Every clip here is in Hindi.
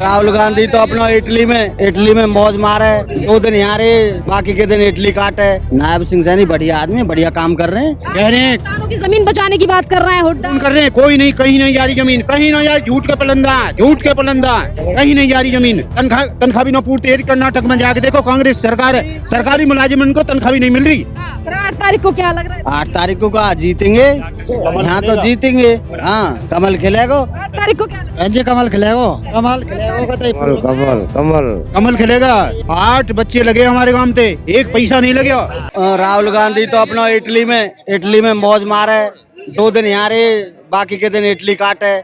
राहुल गांधी तो अपना इटली में मौज मारे, 2 दिन यहाँ रहे, बाकी के दिन इटली काटे। नायब सिंह सैनी बढ़िया आदमी, बढ़िया काम कर रहे हैं। कह रहे हैं किसानों की जमीन बचाने की बात कर रहे हैं हुड्डा। कर रहे हैं, कोई नहीं, कहीं नहीं जा रही जमीन, कहीं ना यार, झूठ के पलंदा, कहीं नहीं जा रही जमीन। तनख्वाह भी न पूर्ति। कर्नाटक में जाके देखो, कांग्रेस सरकार है, सरकारी मुलाजिम को तनख्वाह भी नहीं मिल रही। फिर 8 तारीख को क्या लग रहा है? 8 तारीख को कहा जीतेंगे, यहाँ तो जीतेंगे। हाँ, कमल खिलेगा। 8 तारीख को क्या लग रहा है? कमल खिलेगा, कमल खिलेगा। 8 बच्चे लगे हमारे गांव पे, एक पैसा नहीं लगे। राहुल गांधी तो अपना इटली में मौज मारे, 2 दिन यहाँ रहे, बाकी के दिन इटली काटे।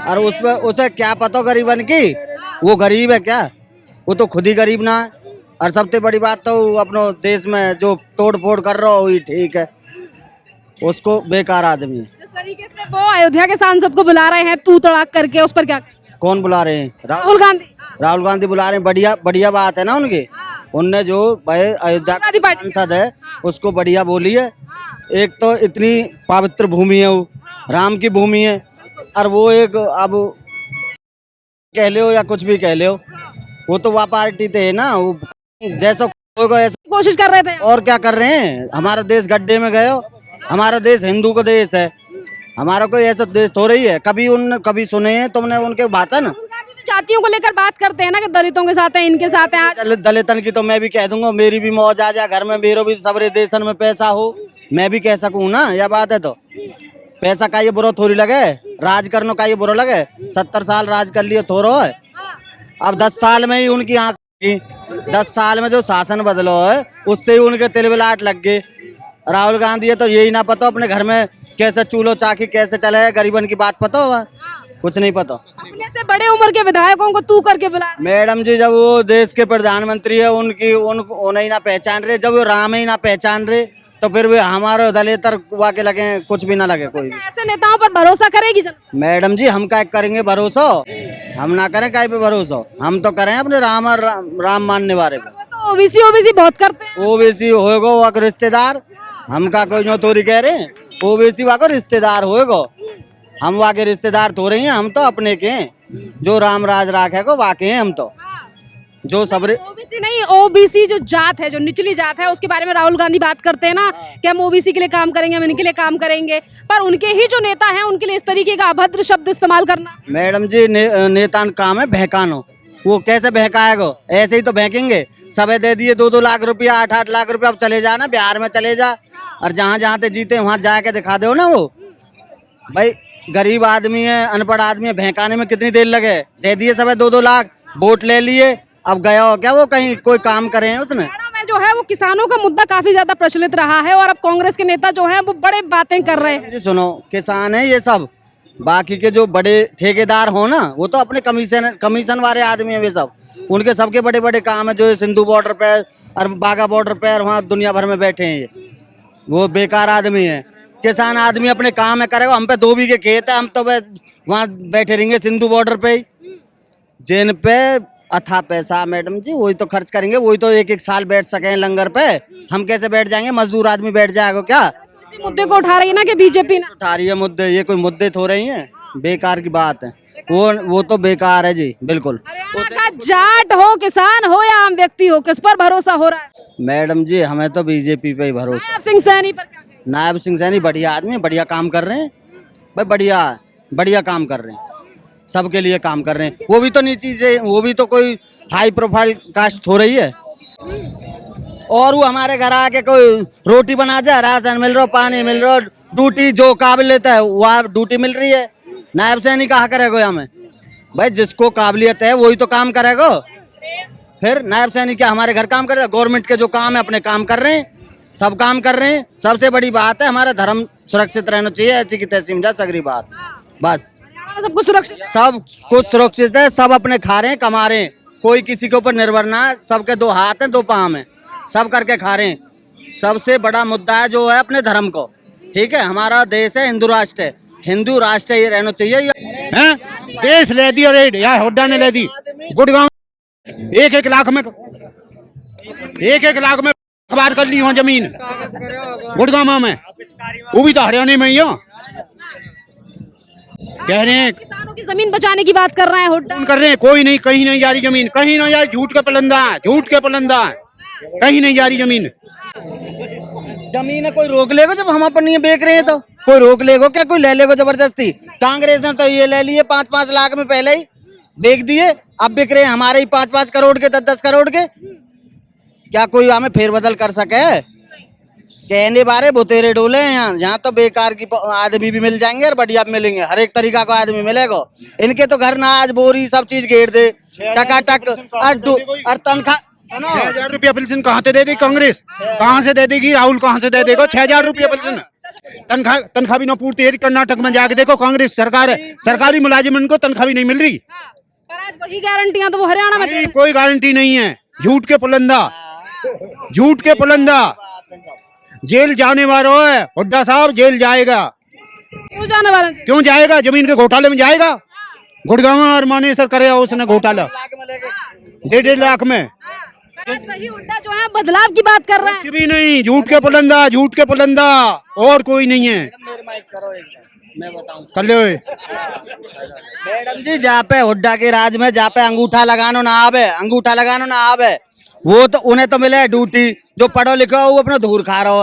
और उसमें उसे क्या पता गरीबन की, वो गरीब है क्या? वो तो खुद ही गरीब ना है। और सबसे बड़ी बात तो अपनो देश में जो तोड़ फोड़ कर रहा हो वही ठीक है, उसको बेकार आदमी है। जिस तरीके से वो अयोध्या के सांसद को बुला रहे हैं तू तड़ाक करके, उस पर क्या कहें? कौन बुला रहे हैं? राहुल गांधी। राहुल गांधी बुला रहे हैं, बढ़िया बात है ना उनकी। उनने जो अयोध्या का सांसद है उसको बढ़िया बोली है। एक तो इतनी पवित्र भूमि है, वो राम की भूमि है। और वो एक अब कह ले या कुछ भी कह ले, वो तो वह पार्टी थे ना, वो जैसा होगा ऐसा कोशिश कर रहे थे। और क्या कर रहे हैं? हमारा देश गड्ढे में गए हो। हमारा देश हिंदू का देश है, हमारा कोई ऐसा देश थोड़ा ही है। कभी सुने हैं तुमने उनके भाषण? जातियों को लेकर बात करते हैं ना कि दलितों के साथ है, इनके साथ है। आज दलितन की तो मैं भी कह दूंगा, मेरी भी मौज आ जाए घर में, मेरे भी सबरे देशन में पैसा हो, मैं भी कह सकूं ना। यह बात है तो पैसा का ये बुरा थोड़ी लगे, राज करने का ये बुरा लगे। 70 साल राज कर लिए थोड़ा है। अब 10 साल में ही उनकी आंख, 10 साल में जो शासन बदलो है उससे ही उनके तिलबिलाट लग गए। राहुल गांधी है तो यही ना पता अपने घर में कैसे चूल्हो चाकी कैसे चले, गरीबन की बात पता होगा? कुछ नहीं पता। अपने से बड़े उम्र के विधायकों को तू करके बुलाया। मैडम जी, जब वो देश के प्रधानमंत्री है, उन्हें ही ना पहचान रहे, जब वो राम ही ना पहचान रहे, तो फिर वे हमारे दलितर वाके लगे, कुछ भी ना लगे कोई भी। ऐसे नेताओं पर भरोसा करेगी जनता? मैडम जी, हम क्या करेंगे भरोसा? हम ना करें काय पे भरोसा, हम तो करें अपने राम मानने वाले पे। तो ओबीसी बहुत करते हैं। ओबीसी होएगा वो रिश्तेदार, हम का कोई जो थोड़ी कह रहे हैं। ओबीसी वाको रिश्तेदार होएगा, हम वाके रिश्तेदार थोड़े हैं, हम तो अपने के हैं। जो राम राज राखेगा वाके हैं हम तो। जो सबरे ओबीसी नहीं, ओबीसी जो जात है, जो निचली जात है, उसके बारे में राहुल गांधी बात करते हैं ना कि हम ओबीसी के लिए काम करेंगे, हम इनके लिए काम करेंगे। पर उनके ही जो नेता हैं उनके लिए इस तरीके का अभद्र शब्द इस्तेमाल करना। मैडम जी, नेता काम है बहकानो। वो कैसे बहकाएगा? ऐसे ही तो बहकेंगे। सबे दे दिए 2-2 लाख रुपया, 8-8 लाख रुपया। अब चले जा ना, बिहार में चले जा, और जहाँ ते जीते वहाँ जाके दिखा दो ना। वो भाई गरीब आदमी है, अनपढ़ आदमी है, बहकाने में कितनी देर लगे? दे दिए सबे 2-2 लाख, वोट ले लिए। अब गया हो क्या वो कहीं कोई काम करे हैं उसने? में जो है वो किसानों का मुद्दा काफी ज्यादा प्रचलित रहा है, और अब कांग्रेस के नेता जो है वो बड़े बातें कर रहे हैं। जी सुनो, किसान है ये सब, बाकी के जो बड़े ठेकेदार हो ना, वो तो अपने कमीशन वाले आदमी है। वे सब उनके सबके बड़े बड़े काम है, जो सिंधु बॉर्डर पे और बाघा बॉर्डर पे और वहाँ दुनिया भर में बैठे हैं, ये वो बेकार आदमी है। किसान आदमी अपने काम में करेगा। हम पे 2 बीघे खेत है, हम तो वहाँ बैठे रहेंगे सिंधु बॉर्डर पे, जिन पे अथा पैसा मैडम जी, वही तो खर्च करेंगे, वही तो एक साल बैठ सके लंगर पे। हम कैसे बैठ जाएंगे? मजदूर आदमी बैठ जाएगा क्या? इसी मुद्दे को उठा रही है ना कि बीजेपी ना उठा रही है मुद्दे, ये कोई मुद्दे थो रही हैं? बेकार की बात है, वो तो बेकार है जी, बिल्कुल। हरियाणा का जाट हो, किसान हो या आम व्यक्ति हो, किस पर भरोसा हो रहा है? मैडम जी, हमें तो बीजेपी पे ही भरोसा। नायब सिंह सैनी पर क्या कहेंगे? नायब सिंह सैनी बढ़िया आदमी, बढ़िया काम कर रहे हैं भाई, बढ़िया काम कर रहे हैं, सबके लिए काम कर रहे हैं। वो भी तो नीची से, वो भी तो कोई हाई प्रोफाइल कास्ट हो रही है। और वो हमारे घर आके कोई रोटी बना जाए, राशन मिल रहा, पानी मिल रहा, ड्यूटी जो काबिलियत है वह ड्यूटी मिल रही है। नायब सैनी कहा करेगा हमें? भाई जिसको काबिलियत है वही तो काम करेगा। फिर नायब सैनी क्या हमारे घर काम कर रहे हैं? गवर्नमेंट के जो काम है अपने काम कर रहे हैं, सब काम कर रहे हैं। सबसे बड़ी बात है हमारा धर्म सुरक्षित रहना चाहिए, ऐसी की तैसी समझा सगरी बात। बस सब कुछ सुरक्षित है। सब कुछ सुरक्षित है, सब अपने खा रहे हैं, कमा रहे हैं, कोई किसी के ऊपर निर्भर ना है। सबके 2 हाथ हैं, 2 पाँव हैं, सब करके खा रहे हैं। सबसे बड़ा मुद्दा है जो है अपने धर्म को, ठीक है? हमारा देश है हिंदू राष्ट्र है, हिंदू राष्ट्र ही रहना चाहिए। देश ले दी रेड यार, हुड्डा ने ले दी। गुड़गांव 1-1 लाख में अखबार कर ली वहाँ जमीन, गुड़गांव में, वो भी तो हरियाणा में ही हो। कह रहे हैं किसानों की जमीन बचाने की बात कर रहे हैं हुड्डा। कौन कर रहे हैं, कोई नहीं, कहीं नहीं जा रही जमीन, कहीं नहीं जा रही, झूठ के पलंदा, झूठ के पलंदा, कहीं नहीं जा रही जमीन। जमीन है, कोई रोक लेगा जब हम अपनी बेच रहे हैं तो कोई रोक लेगा क्या, कोई ले लेगा जबरदस्ती। कांग्रेस ने तो ये ले लिए 5-5 लाख में पहले ही बेच दिए, अब बिक रहे हैं हमारे ही 5-5 करोड़ के, 10-10 करोड़ के। क्या कोई हमें फेरबदल कर सके? कहने बारे बुतेरे डोले हैं यहाँ तो बेकार की आदमी भी मिल जाएंगे और बढ़िया भी मिलेंगे, हर एक तरीका का आदमी मिलेगा। इनके तो घर नाज बोरी सब चीज घेर दे टकाटक और तनख्वाह। 6,000 रुपया पेंशन कहाँ से दे देगी कांग्रेस, कहाँ से दे देगी राहुल, कहाँ से दे देगा 6,000 रुपया पेंशन? तनख्वाह भी न पूर्ति है। कर्नाटक में जाके देखो, कांग्रेस सरकार है, सरकारी मुलाजिम को तनख्वाह भी नहीं मिल रही। पर आज वही गारंटियां तो वो हरियाणा में दे रहे हैं। कोई गारंटी नहीं है, झूठ के पुलंदा, झूठ के पुलंदा। जेल जाने वाला है हुड्डा साहब, जेल जाएगा। क्यों जाने वाला है? क्यों जाएगा? जमीन के घोटाले में जाएगा। गुड़गांव और मानेसर करे उसने घोटाला 1.5 लाख में। पर आज वही हुड्डा जो है बदलाव की बात कर रहे हैं। कुछ भी नहीं, झूठ के पुलंदा, झूठ के पुलंदा, और कोई नहीं है। मैं बताऊं कर लो मैडम जी, जहाँ पे हुड्डा के राज में जहाँ पे अंगूठा लगानो ना आवे वो तो उन्हें तो मिले ड्यूटी, जो पढ़ो लिखो वो अपना धूर खा रहा हो।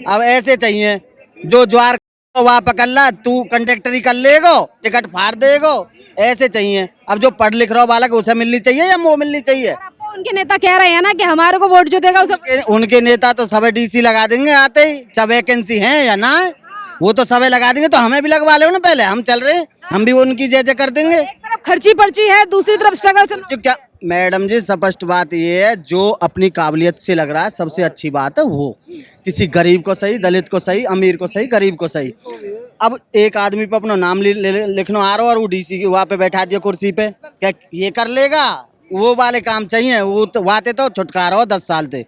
अब ऐसे चाहिए जो ज्वार वहाँ पकड़ ला, तू कंडक्टरी कर लेगो, टिकट फाड़ देगो, ऐसे चाहिए। अब जो पढ़ लिख रहा हो बालक उसे मिलनी चाहिए या वो मिलनी चाहिए? आपको उनके नेता कह रहे हैं ना कि हमारे को वोट जो देगा उसे। उनके नेता तो सब डीसी लगा देंगे आते ही, चाहे वैकेंसी है या ना है, वो तो सबे लगा देंगे। तो हमें भी लगवा लो ना, पहले हम चल रहे हैं, हम भी उनकी जय जय कर देंगे। एक तरफ खर्ची पर्ची है, दूसरी तरफ स्ट्रगल से। जो क्या मैडम जी, स्पष्ट बात ये है, जो अपनी काबिलियत से लग रहा है सबसे अच्छी बात है वो, किसी गरीब को सही, दलित को सही, अमीर को सही, गरीब को सही। अब एक आदमी पे अपना नाम लिखना आ रहा है और वो डीसी की वहाँ पे बैठा दिया कुर्सी पे, क्या ये कर लेगा? वो वाले काम चाहिए। वो तो वाते तो छुटकारा हो 10 साल थे,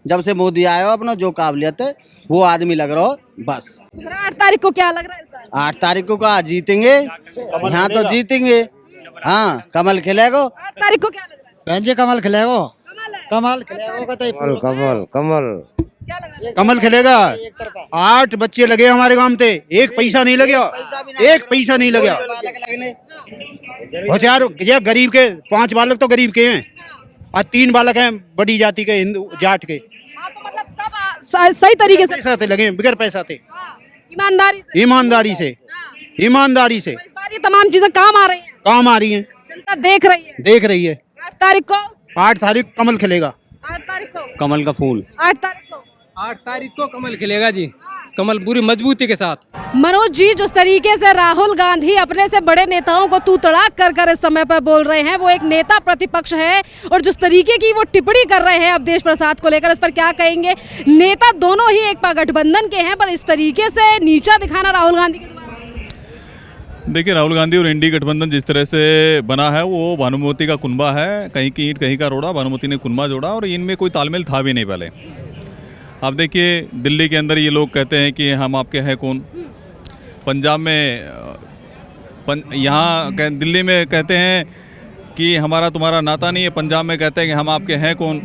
जब से मोदी आया हो अपना जो काबिलियत है वो आदमी लग रहा हो बस। 8 तारीख को क्या लग रहा है इस बार? 8 तारीख को का जीतेंगे, यहाँ तो जीतेंगे। हाँ, कमल खिलेगा। 8 तारीख को क्या लग रहा है? जी कमल खिलेगो, कमल है। कमल खिलेगो क्या लग रहा है? कमल खिलेगा। 8 बच्चे लगे हमारे गांव में, एक पैसा नहीं लगे, एक पैसा नहीं लगे। होशियार ये गरीब के 5 बालक तो गरीब के हैं और 3 बालक हैं बड़ी जाति के, हिंदू जाट के। हाँ, तो मतलब सब सही तरीके से। पैसा थे लगे, बगैर पैसा थे, हाँ, ईमानदारी से। ईमानदारी से, हाँ, ईमानदारी से तो इस बार ये तमाम चीजें काम आ रही हैं, काम आ रही हैं, जनता देख रही है। देख रही है। 8 तारीख को, 8 तारीख कमल खिलेगा। 8 तारीख को, कमल का फूल 8 तारीख को। 8 तारीख को कमल खिलेगा जी, कमल पूरी मजबूती के साथ। मनोज जी, जिस तरीके से राहुल गांधी अपने से बड़े नेताओं को तू तड़ाक कर इस समय पर बोल रहे हैं, वो एक नेता प्रतिपक्ष है, और जिस तरीके की वो टिप्पणी कर रहे हैं अवधेश प्रसाद को लेकर, इस पर क्या कहेंगे? नेता दोनों ही एक गठबंधन के हैं, पर इस तरीके से नीचा दिखाना राहुल गांधी के द्वारा। देखिए, राहुल गांधी और एनडीए गठबंधन जिस तरह से बना है वो भानुमति का कुनबा है, कहीं की ईंट कहीं का रोड़ा, भानुमति ने कुनबा जोड़ा और इनमें कोई तालमेल था भी नहीं पहले। आप देखिए, दिल्ली के अंदर ये लोग कहते हैं कि हम आपके हैं कौन, पंजाब में यहाँ दिल्ली में कहते हैं कि हमारा तुम्हारा नाता नहीं है, पंजाब में कहते हैं कि हम आपके हैं कौन।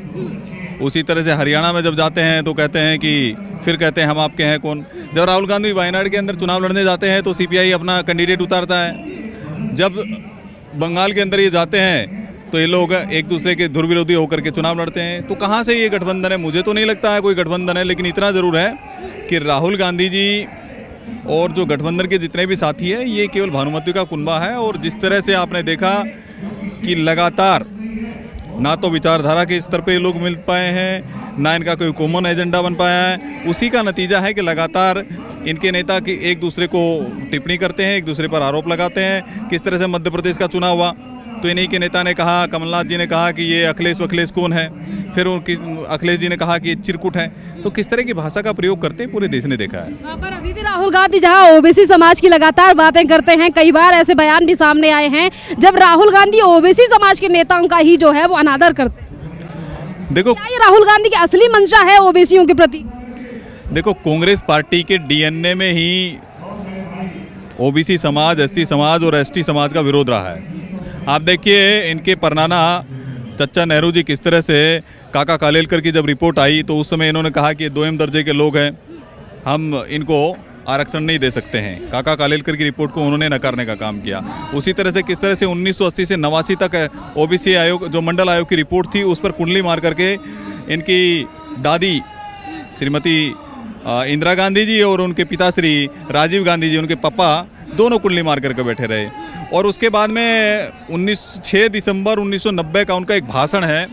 उसी तरह से हरियाणा में जब जाते हैं तो कहते हैं कि फिर कहते हैं हम आपके हैं कौन। जब राहुल गांधी वायनाड के अंदर चुनाव लड़ने जाते हैं तो सीपीआई अपना कैंडिडेट उतारता है। जब बंगाल के अंदर ये जाते हैं तो ये लोग एक दूसरे के धुर विरोधी होकर के चुनाव लड़ते हैं। तो कहाँ से ये गठबंधन है? मुझे तो नहीं लगता है कोई गठबंधन है, लेकिन इतना ज़रूर है कि राहुल गांधी जी और जो गठबंधन के जितने भी साथी हैं ये केवल भानुमति का कुनबा है। और जिस तरह से आपने देखा कि लगातार ना तो विचारधारा के स्तर पे लोग मिल पाए हैं, ना इनका कोई कॉमन एजेंडा बन पाया है, उसी का नतीजा है कि लगातार इनके नेता की एक दूसरे को टिप्पणी करते हैं, एक दूसरे पर आरोप लगाते हैं। किस तरह से मध्य प्रदेश का चुनाव हुआ तो इन्हीं के नेता ने कहा, कमलनाथ जी ने कहा कि ये अखिलेश कौन है, फिर अखिलेश जी ने कहा कि ये चिरकुट है। तो किस तरह की भाषा का प्रयोग करते हैं पूरे देश ने देखा है। पर अभी भी राहुल गांधी जहां ओबीसी समाज की लगातार बातें करते हैं, कई बार ऐसे बयान भी सामने आए हैं जब राहुल गांधी ओबीसी समाज के नेताओं का ही जो है वो अनादर करते हैं। देखो, क्या ये राहुल गांधी की असली मंशा है ओबीसियों के प्रति? देखो, कांग्रेस पार्टी के डीएनए में ही ओबीसी समाज, एससी समाज और एसटी समाज का विरोध रहा है। आप देखिए, इनके परनाना चच्चा नेहरू जी किस तरह से काका कालेलकर की जब रिपोर्ट आई तो उस समय इन्होंने कहा कि 2M दर्जे के लोग हैं, हम इनको आरक्षण नहीं दे सकते हैं। काका कालेलकर की रिपोर्ट को उन्होंने नकारने का काम किया। उसी तरह से किस तरह से 1980 से 89 तक ओबीसी आयोग जो मंडल आयोग की रिपोर्ट थी उस पर कुंडली मार करके इनकी दादी श्रीमती इंदिरा गांधी जी और उनके पिताश्री राजीव गांधी जी, उनके पापा दोनों कुंडली मार करके बैठे रहे। और उसके बाद में 6 दिसंबर 1990 का उनका एक भाषण है,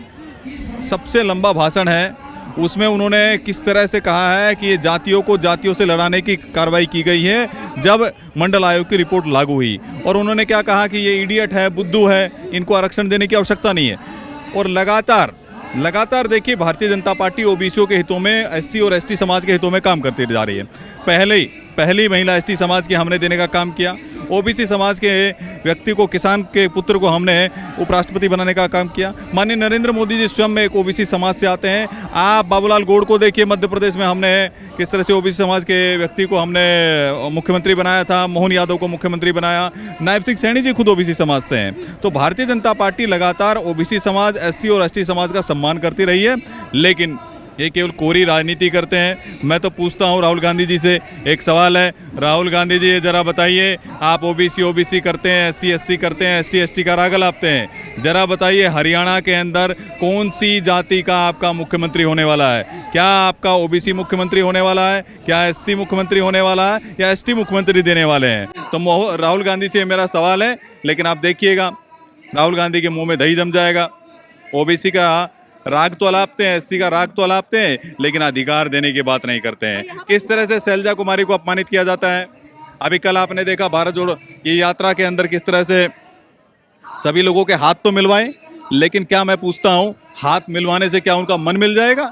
सबसे लंबा भाषण है। उसमें उन्होंने किस तरह से कहा है कि ये जातियों को जातियों से लड़ाने की कार्रवाई की गई है जब मंडल आयोग की रिपोर्ट लागू हुई। और उन्होंने क्या कहा कि ये इडियट है, बुद्धू है, इनको आरक्षण देने की आवश्यकता नहीं है। और लगातार देखिए भारतीय जनता पार्टी ओबीसीओं के हितों में, एससी और एसटी समाज के हितों में काम करती जा रही है। पहली महिला एसटी समाज की हमने देने का काम किया। ओबीसी समाज के व्यक्ति को, किसान के पुत्र को हमने उपराष्ट्रपति बनाने का काम किया। माननीय नरेंद्र मोदी जी स्वयं एक ओबीसी समाज से आते हैं। आप बाबूलाल गौड़ को देखिए, मध्य प्रदेश में हमने किस तरह से ओबीसी समाज के व्यक्ति को हमने मुख्यमंत्री बनाया था, मोहन यादव को मुख्यमंत्री बनाया। नायब सिंह सैनी जी खुद ओबीसी समाज से हैं। तो भारतीय जनता पार्टी लगातार ओबीसी समाज, एससी और एसटी समाज का सम्मान करती रही है, लेकिन ये केवल कोरी राजनीति करते हैं। मैं तो पूछता हूँ राहुल गांधी जी से, एक सवाल है, राहुल गांधी जी ये जरा बताइए, आप ओबीसी करते हैं, एससी एसटी करते हैं, एसटी एसटी का राग लापते हैं, जरा बताइए हरियाणा के अंदर कौन सी जाति का आपका मुख्यमंत्री होने वाला है? क्या आपका ओबीसी मुख्यमंत्री होने वाला है, क्या एससी मुख्यमंत्री होने वाला है, या एसटी मुख्यमंत्री देने वाले हैं? तो राहुल गांधी से मेरा सवाल है, लेकिन आप देखिएगा राहुल गांधी के मुँह में दही जम जाएगा। ओबीसी का राग तो अलापते हैं, एससी का राग तो अलापते हैं, लेकिन अधिकार देने की बात नहीं करते हैं। किस तरह से शैलजा कुमारी को अपमानित किया जाता है। अभी कल आपने देखा भारत जोड़ो ये यात्रा के अंदर किस तरह से सभी लोगों के हाथ तो मिलवाए, लेकिन क्या मैं पूछता हूं, हाथ मिलवाने से क्या उनका मन मिल जाएगा,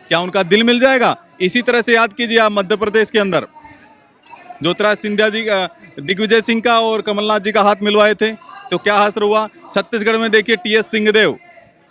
क्या उनका दिल मिल जाएगा? इसी तरह से याद कीजिए आप मध्य प्रदेश के अंदर ज्योतिराज सिंधिया जी का, दिग्विजय सिंह का और कमलनाथ जी का हाथ मिलवाए थे, तो क्या हासिल हुआ? छत्तीसगढ़ में देखिए टीएस सिंहदेव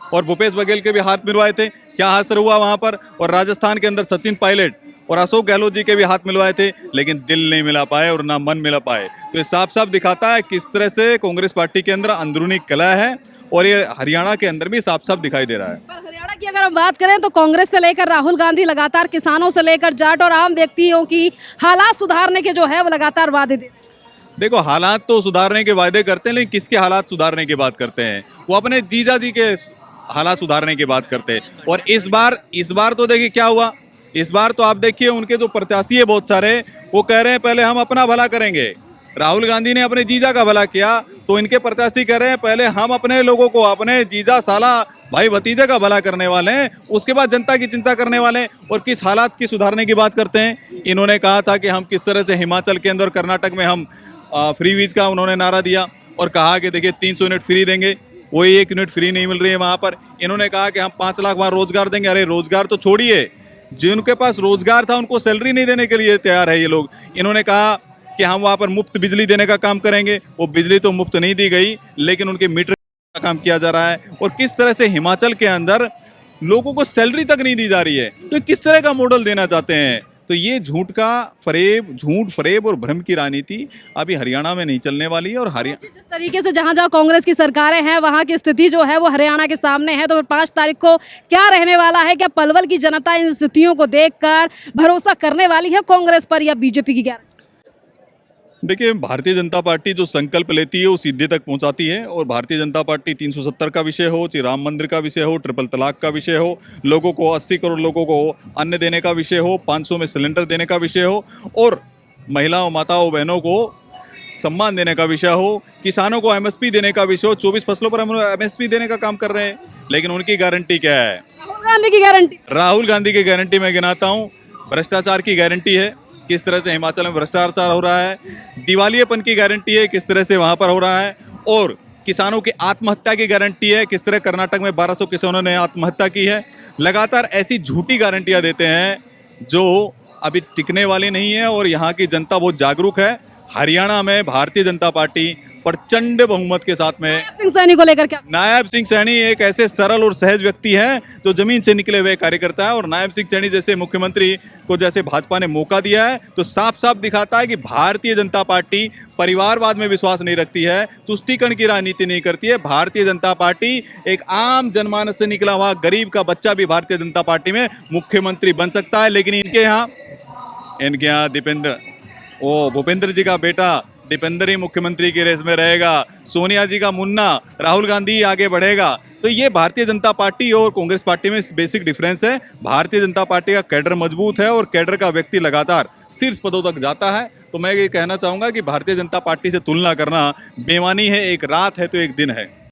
और भूपेश बघेल के भी हाथ मिलवाए थे, क्या हासिल हुआ वहां पर? और राजस्थान के अंदर सचिन पायलट और अशोक गहलोत जी के भी हाथ मिलवाए थे, लेकिन दिल नहीं मिला पाए और ना मन मिला पाए। तो ये साफ साफ दिखाता है किस तरह से कांग्रेस पार्टी के अंदर अंदरूनी कलह है, और ये हरियाणा के अंदर भी साफ साफ दिखाई दे रहा है। पर हरियाणा की अगर हम बात करें तो कांग्रेस से लेकर राहुल गांधी लगातार किसानों से लेकर जाट और आम व्यक्तियों की हालात सुधारने के जो है वो लगातार वादे देते हैं। देखो, हालात तो सुधारने के वादे करते हैं, लेकिन किसके हालात सुधारने की बात करते हैं? वो अपने जीजा जी के हालात सुधारने की बात करते हैं। और इस बार तो देखिए क्या हुआ। इस बार तो आप देखिए उनके जो प्रत्याशी है बहुत सारे, वो कह रहे हैं पहले हम अपना भला करेंगे। राहुल गांधी ने अपने जीजा का भला किया, तो इनके प्रत्याशी कह रहे हैं पहले हम अपने लोगों को, अपने जीजा साला भाई भतीजे का भला करने वाले हैं, उसके बाद जनता की चिंता करने वाले हैं। और किस हालात की सुधारने की बात करते हैं? इन्होंने कहा था कि हम किस तरह से हिमाचल के अंदर, कर्नाटक में हम फ्री वीज का उन्होंने नारा दिया और कहा कि देखिए 300 यूनिट फ्री देंगे, कोई 1 यूनिट फ्री नहीं मिल रही है वहाँ पर। इन्होंने कहा कि हम 5 लाख वहाँ रोजगार देंगे। अरे रोजगार तो छोड़िए, जिनके पास रोजगार था उनको सैलरी नहीं देने के लिए तैयार है ये लोग। इन्होंने कहा कि हम वहाँ पर मुफ्त बिजली देने का काम करेंगे। वो बिजली तो मुफ्त नहीं दी गई, लेकिन उनके मीटर का काम किया जा रहा है। और किस तरह से हिमाचल के अंदर लोगों को सैलरी तक नहीं दी जा रही है, तो किस तरह का मॉडल देना चाहते हैं? तो ये झूठ फरेब और भ्रम की राजनीति अभी हरियाणा में नहीं चलने वाली है। और जिस तरीके से जहां जहां कांग्रेस की सरकारें हैं वहां की स्थिति जो है वो हरियाणा के सामने है, तो फिर 5 तारीख को क्या रहने वाला है? क्या पलवल की जनता इन स्थितियों को देखकर भरोसा करने वाली है कांग्रेस पर या बीजेपी की गारंटी? देखिए, भारतीय जनता पार्टी जो संकल्प लेती है वो सीधे तक पहुंचाती है। और भारतीय जनता पार्टी 370 का विषय हो, चाहे राम मंदिर का विषय हो, ट्रिपल तलाक का विषय हो, लोगों को 80 करोड़ लोगों को अन्न देने का विषय हो, 500 में सिलेंडर देने का विषय हो, और महिलाओं, माताओं, बहनों को सम्मान देने का विषय हो, किसानों को एमएसपी देने का विषय हो। 24 फसलों पर हम एमएसपी देने का काम कर रहे हैं, लेकिन उनकी गारंटी क्या है? राहुल गांधी की गारंटी। राहुल गांधी की गारंटी मैं गिनाता हूँ। भ्रष्टाचार की गारंटी है, किस तरह से हिमाचल में भ्रष्टाचार हो रहा है। दिवालियेपन की गारंटी है, किस तरह से वहां पर हो रहा है। और किसानों की आत्महत्या की गारंटी है, किस तरह कर्नाटक में 1200 किसानों ने आत्महत्या की है। लगातार ऐसी झूठी गारंटियां देते हैं जो अभी टिकने वाली नहीं है। और यहाँ की जनता बहुत जागरूक है। हरियाणा में भारतीय जनता पार्टी प्रचंड बहुमत के साथ में। नायब सिंह सैनी को लेकर क्या? नायब सिंह सैनी एक ऐसे सरल और सहज व्यक्ति हैं जो जमीन से निकले हुए कार्यकर्ता है। और नायब सिंह सैनी जैसे मुख्यमंत्री को जैसे भाजपा ने मौका दिया है, तो साफ साफ दिखाता है कि भारतीय जनता पार्टी परिवारवाद में विश्वास नहीं रखती है, तुष्टीकरण की राजनीति नहीं करती है। भारतीय जनता पार्टी एक आम जनमानस से निकला हुआ गरीब का बच्चा भी भारतीय जनता पार्टी में मुख्यमंत्री बन सकता है। लेकिन इनके यहाँ वो भूपेंद्र जी का बेटा दीपेंद्र ही मुख्यमंत्री की रेस में रहेगा, सोनिया जी का मुन्ना, राहुल गांधी ही आगे बढ़ेगा। तो ये भारतीय जनता पार्टी और कांग्रेस पार्टी में बेसिक डिफरेंस है। भारतीय जनता पार्टी का कैडर मजबूत है और कैडर का व्यक्ति लगातार शीर्ष पदों तक जाता है। तो मैं ये कहना चाहूँगा कि भारतीय जनता पार्टी से तुलना करना बेईमानी है। एक रात है तो एक दिन है।